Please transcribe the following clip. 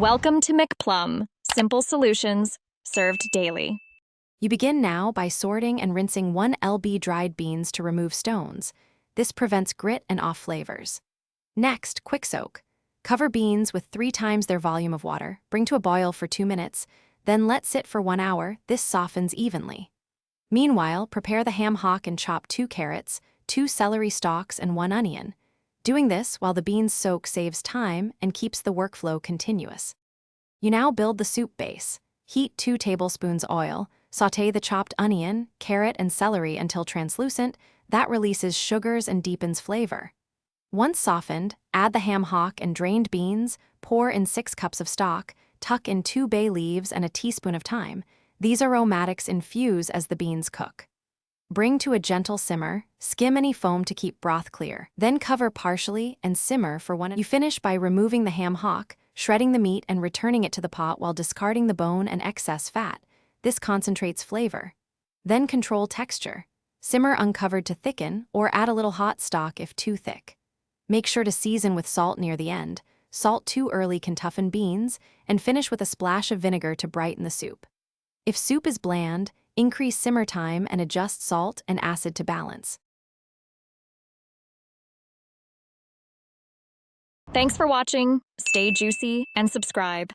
Welcome to McPlum, simple solutions served daily. You begin now by sorting and rinsing 1 lb dried beans to remove stones. This prevents grit and off flavors. Next, quick soak. Cover beans with 3 times their volume of water, bring to a boil for 2 minutes, then let sit for 1 hour. This softens evenly. Meanwhile, prepare the ham hock and chop 2 carrots, 2 celery stalks, and 1 onion. Doing this while the beans soak saves time and keeps the workflow continuous. You now build the soup base. Heat 2 tablespoons oil, sauté the chopped onion, carrot, and celery until translucent. That releases sugars and deepens flavor. Once softened, add the ham hock and drained beans, pour in 6 cups of stock, tuck in 2 bay leaves and a teaspoon of thyme. These aromatics infuse as the beans cook. Bring to a gentle simmer, skim any foam to keep broth clear. Then cover partially and simmer for 1 hour. You finish by removing the ham hock, shredding the meat and returning it to the pot while discarding the bone and excess fat. This concentrates flavor. Then control texture. Simmer uncovered to thicken or add a little hot stock if too thick. Make sure to season with salt near the end. Salt too early can toughen beans, and finish with a splash of vinegar to brighten the soup. If soup is bland, increase simmer time and adjust salt and acid to balance. Thanks for watching. Stay juicy and subscribe.